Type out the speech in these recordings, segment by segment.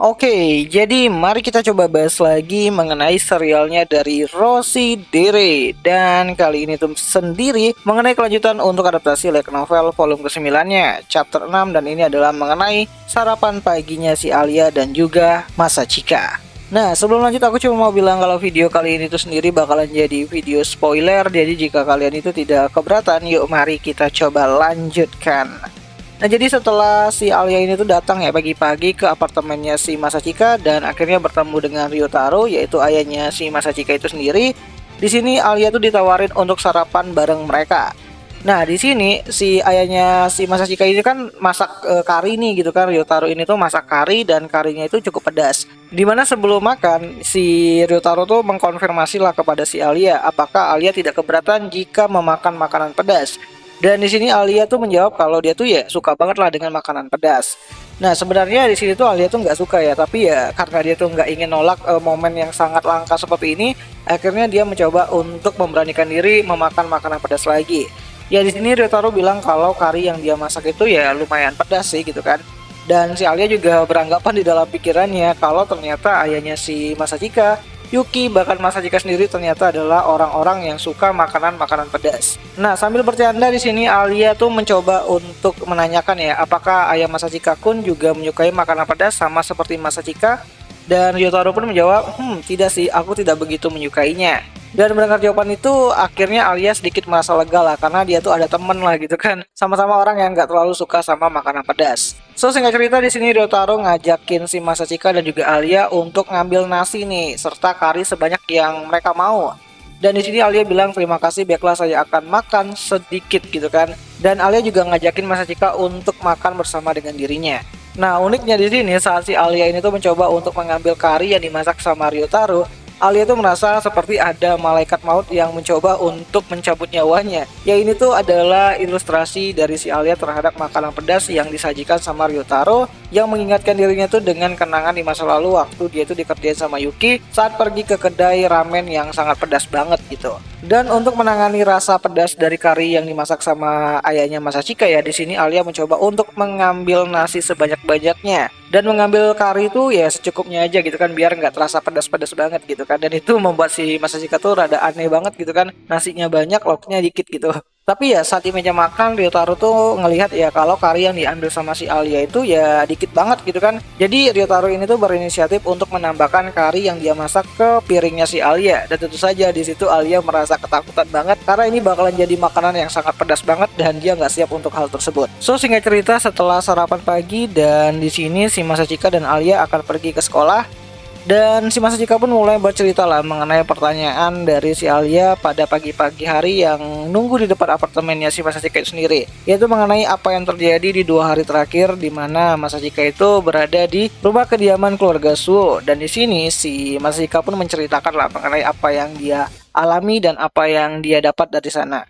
Oke, jadi mari kita coba bahas lagi mengenai serialnya dari Rossi Dere. Dan kali ini tuh sendiri mengenai kelanjutan untuk adaptasi light novel volume ke-9-nya, chapter 6, dan ini adalah mengenai sarapan paginya si Alia dan juga Masachika. Nah, sebelum lanjut aku cuma mau bilang kalau video kali ini tuh sendiri bakalan jadi video spoiler. Jadi jika kalian itu tidak keberatan, yuk mari kita coba lanjutkan. Nah, jadi setelah si Alia ini tuh datang ya pagi-pagi ke apartemennya si Masachika dan akhirnya bertemu dengan Ryotaro, yaitu ayahnya si Masachika itu sendiri. Di sini Alia tuh ditawarin untuk sarapan bareng mereka. Nah, di sini si ayahnya si Masachika ini kan masak kari nih gitu kan. Ryotaro ini tuh masak kari dan karinya itu cukup pedas. Dimana sebelum makan si Ryotaro tuh mengkonfirmasi lah kepada si Alia apakah Alia tidak keberatan jika memakan makanan pedas. Dan di sini Alia tuh menjawab kalau dia tuh ya suka banget lah dengan makanan pedas. Nah, sebenarnya di sini tuh Alia tuh nggak suka ya, tapi ya karena dia tuh nggak ingin nolak momen yang sangat langka seperti ini, akhirnya dia mencoba untuk memberanikan diri memakan makanan pedas lagi. Ya di sini Ryotaro bilang kalau kari yang dia masak itu ya lumayan pedas sih gitu kan. Dan si Alia juga beranggapan di dalam pikirannya kalau ternyata ayahnya si Masachika, Yuki, bahkan Masachika sendiri ternyata adalah orang-orang yang suka makanan-makanan pedas. Nah, sambil bercanda di sini Alia tuh mencoba untuk menanyakan ya, apakah ayah Masachika kun juga menyukai makanan pedas sama seperti Masachika? Dan Ryotaro pun menjawab, tidak sih, aku tidak begitu menyukainya. Dan mendengar jawaban itu, akhirnya Alia sedikit merasa lega lah, karena dia tuh ada temen lah gitu kan. Sama-sama orang yang nggak terlalu suka sama makanan pedas. So, singkat cerita di sini Ryotaro ngajakin si Masachika dan juga Alia untuk ngambil nasi nih, serta kari sebanyak yang mereka mau. Dan di sini Alia bilang terima kasih, baiklah saya akan makan sedikit gitu kan. Dan Alia juga ngajakin Masachika untuk makan bersama dengan dirinya. Nah, uniknya di sini saat si Alia ini tuh mencoba untuk mengambil kari yang dimasak sama Ryotaro, Alia tuh merasa seperti ada malaikat maut yang mencoba untuk mencabut nyawanya. Ya, ini tuh adalah ilustrasi dari si Alia terhadap makanan pedas yang disajikan sama Ryotaro, yang mengingatkan dirinya tuh dengan kenangan di masa lalu waktu dia tuh dikerjain sama Yuki saat pergi ke kedai ramen yang sangat pedas banget gitu. Dan untuk menangani rasa pedas dari kari yang dimasak sama ayahnya Masachika ya, di sini Alia mencoba untuk mengambil nasi sebanyak-banyaknya dan mengambil kari itu ya secukupnya aja gitu kan, biar nggak terasa pedas-pedas banget gitu kan. Dan itu membuat si Masachika tuh rada aneh banget gitu kan, nasinya banyak lauknya dikit gitu. Tapi ya saat di meja makan Ryotaro tuh ngelihat ya kalau kari yang diambil sama si Alia itu ya dikit banget gitu kan. Jadi Ryotaro ini tuh berinisiatif untuk menambahkan kari yang dia masak ke piringnya si Alia. Dan tentu saja di situ Alia merasa ketakutan banget karena ini bakalan jadi makanan yang sangat pedas banget dan dia nggak siap untuk hal tersebut. So, singkat cerita setelah sarapan pagi dan di sini si Masachika dan Alia akan pergi ke sekolah. Dan si Masachika pun mulai bercerita lah mengenai pertanyaan dari si Alia pada pagi-pagi hari yang nunggu di depan apartemennya si Masachika itu sendiri, yaitu mengenai apa yang terjadi di 2 hari terakhir di mana Masachika itu berada di rumah kediaman keluarga Suo. Dan di sini si Masachika pun menceritakan lah mengenai apa yang dia alami dan apa yang dia dapat dari sana.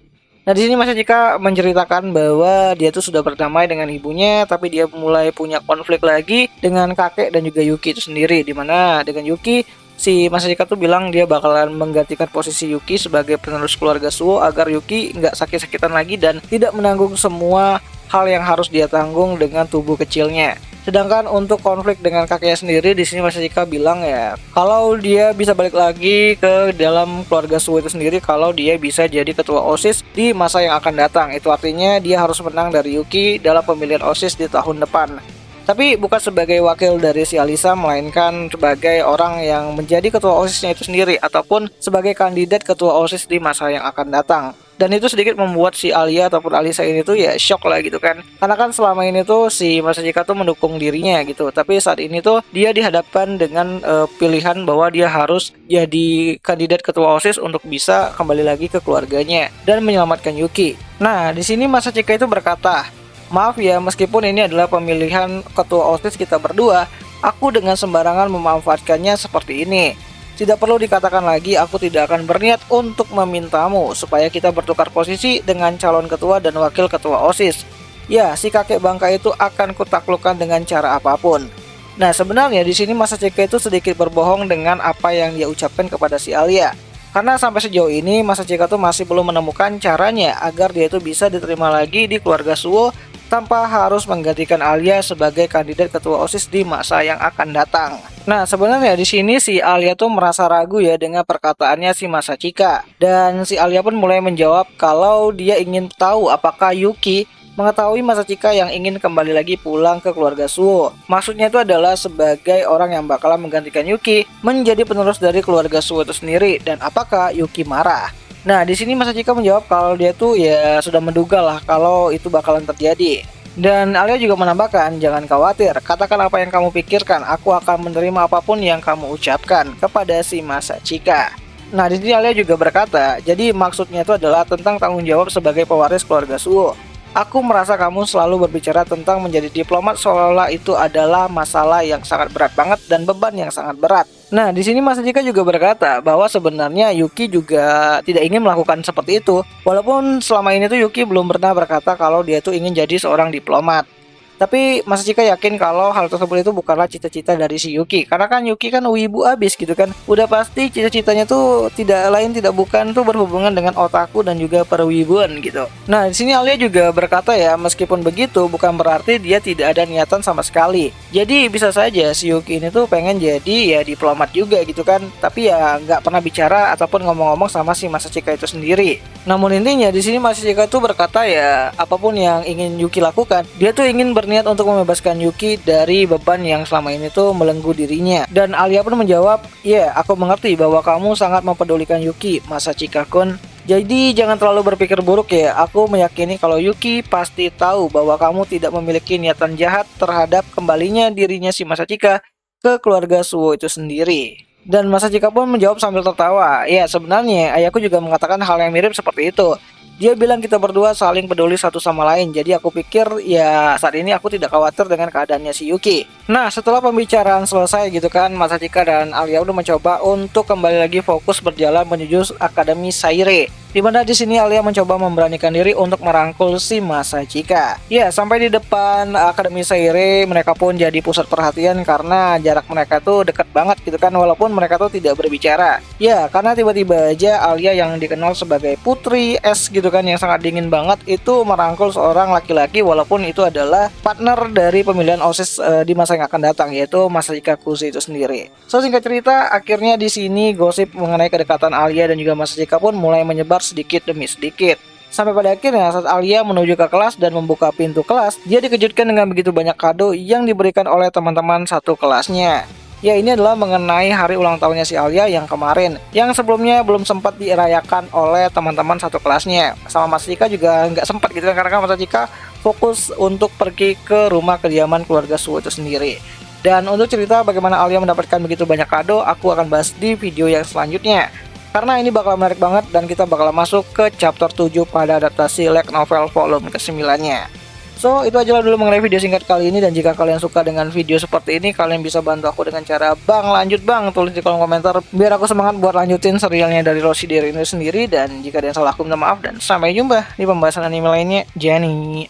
Nah, di sini Masachika menceritakan bahwa dia tuh sudah berdamai dengan ibunya, tapi dia mulai punya konflik lagi dengan kakek dan juga Yuki itu sendiri. Dimana dengan Yuki, si Masachika tuh bilang dia bakalan menggantikan posisi Yuki sebagai penerus keluarga Suo agar Yuki nggak sakit-sakitan lagi dan tidak menanggung semua hal yang harus dia tanggung dengan tubuh kecilnya. Sedangkan untuk konflik dengan kakeknya sendiri, di sini Masachika bilang ya kalau dia bisa balik lagi ke dalam keluarga Suo itu sendiri kalau dia bisa jadi ketua OSIS di masa yang akan datang. Itu artinya dia harus menang dari Yuki dalam pemilihan OSIS di tahun depan. Tapi bukan sebagai wakil dari si Alisa, melainkan sebagai orang yang menjadi ketua OSISnya itu sendiri ataupun sebagai kandidat ketua OSIS di masa yang akan datang. Dan itu sedikit membuat si Alia ataupun Alisa ini tuh ya shock lah gitu kan. Karena kan selama ini tuh si Masachika tuh mendukung dirinya gitu. Tapi saat ini tuh dia dihadapkan dengan pilihan bahwa dia harus jadi kandidat ketua OSIS untuk bisa kembali lagi ke keluarganya dan menyelamatkan Yuki. Nah, di sini Masachika itu berkata, maaf ya, meskipun ini adalah pemilihan ketua OSIS kita berdua, aku dengan sembarangan memanfaatkannya seperti ini. Tidak perlu dikatakan lagi, aku tidak akan berniat untuk memintamu supaya kita bertukar posisi dengan calon ketua dan wakil ketua OSIS. Ya, si kakek bangka itu akan kutaklukkan dengan cara apapun. Nah, sebenarnya di sini Masachika itu sedikit berbohong dengan apa yang dia ucapkan kepada si Alia. Karena sampai sejauh ini Masachika tuh masih belum menemukan caranya agar dia itu bisa diterima lagi di keluarga Suo tanpa harus menggantikan Alia sebagai kandidat ketua OSIS di masa yang akan datang. Nah, sebenarnya di sini si Alia tuh merasa ragu ya dengan perkataannya si Masachika. Dan si Alia pun mulai menjawab kalau dia ingin tahu apakah Yuki mengetahui Masachika yang ingin kembali lagi pulang ke keluarga Suo. Maksudnya itu adalah sebagai orang yang bakalan menggantikan Yuki menjadi penerus dari keluarga Suo itu sendiri, dan apakah Yuki marah. Nah, di sini Masachika menjawab kalau dia tuh ya sudah menduga lah kalau itu bakalan terjadi. Dan Alia juga menambahkan, jangan khawatir, katakan apa yang kamu pikirkan, aku akan menerima apapun yang kamu ucapkan kepada si Masachika. Nah, di sini Alia juga berkata, jadi maksudnya itu adalah tentang tanggung jawab sebagai pewaris keluarga Suo. Aku merasa kamu selalu berbicara tentang menjadi diplomat seolah-olah itu adalah masalah yang sangat berat banget dan beban yang sangat berat. Nah, di sini Masachika juga berkata bahwa sebenarnya Yuki juga tidak ingin melakukan seperti itu. Walaupun selama ini tuh Yuki belum pernah berkata kalau dia tuh ingin jadi seorang diplomat. Tapi Masachika yakin kalau hal tersebut itu bukanlah cita-cita dari si Yuki. Karena kan Yuki kan wibu abis gitu kan. Udah pasti cita-citanya tuh tidak lain tidak bukan tuh berhubungan dengan otaku dan juga perwibuan gitu. Nah, di sini Alia juga berkata ya, meskipun begitu bukan berarti dia tidak ada niatan sama sekali. Jadi bisa saja si Yuki ini tuh pengen jadi ya diplomat juga gitu kan. Tapi ya nggak pernah bicara ataupun ngomong-ngomong sama si Masachika itu sendiri. Namun intinya di sini Masachika tuh berkata ya, apapun yang ingin Yuki lakukan, dia tuh ingin berniat untuk membebaskan Yuki dari beban yang selama ini tuh melenggu dirinya. Dan Alia pun menjawab, ya aku mengerti bahwa kamu sangat mempedulikan Yuki, Masachika-kun. Jadi jangan terlalu berpikir buruk ya, aku meyakini kalau Yuki pasti tahu bahwa kamu tidak memiliki niatan jahat terhadap kembalinya dirinya si Masachika ke keluarga Suo itu sendiri. Dan Masachika pun menjawab sambil tertawa, ya sebenarnya ayahku juga mengatakan hal yang mirip seperti itu. Dia bilang kita berdua saling peduli satu sama lain. Jadi aku pikir ya saat ini aku tidak khawatir dengan keadaannya si Yuki. Nah, setelah pembicaraan selesai gitu kan, Masachika dan Alia udah mencoba untuk kembali lagi fokus berjalan menuju Akademi Saire. Dimana di sini Alia mencoba memberanikan diri untuk merangkul si Masachika. Ya, sampai di depan Akademi Saire mereka pun jadi pusat perhatian karena jarak mereka tuh dekat banget gitu kan, walaupun mereka tuh tidak berbicara. Ya, karena tiba-tiba aja Alia yang dikenal sebagai putri es gitu kan, yang sangat dingin banget, itu merangkul seorang laki-laki walaupun itu adalah partner dari pemilihan OSIS di masa yang akan datang, yaitu Masachika Kuzi itu sendiri. So singkat cerita, akhirnya di sini gosip mengenai kedekatan Alia dan juga Masachika pun mulai menyebar sedikit demi sedikit. Sampai pada akhirnya saat Alia menuju ke kelas dan membuka pintu kelas, dia dikejutkan dengan begitu banyak kado yang diberikan oleh teman-teman satu kelasnya. Ya, ini adalah mengenai hari ulang tahunnya si Alia yang kemarin, yang sebelumnya belum sempat dirayakan oleh teman-teman satu kelasnya. Sama Masachika juga nggak sempat gitu kan, karena kan Masachika fokus untuk pergi ke rumah kediaman keluarga Suo itu sendiri. Dan untuk cerita bagaimana Alia mendapatkan begitu banyak kado, aku akan bahas di video yang selanjutnya. Karena ini bakal menarik banget dan kita bakal masuk ke chapter 7 pada adaptasi light novel volume ke-9-nya. So, itu aja dulu mengenai video singkat kali ini, dan jika kalian suka dengan video seperti ini, kalian bisa bantu aku dengan cara Bang lanjut Bang, tulis di kolom komentar biar aku semangat buat lanjutin serialnya dari Rossi Dere ini sendiri. Dan jika ada yang salah aku minta maaf, dan sampai jumpa di pembahasan anime lainnya. Jenny.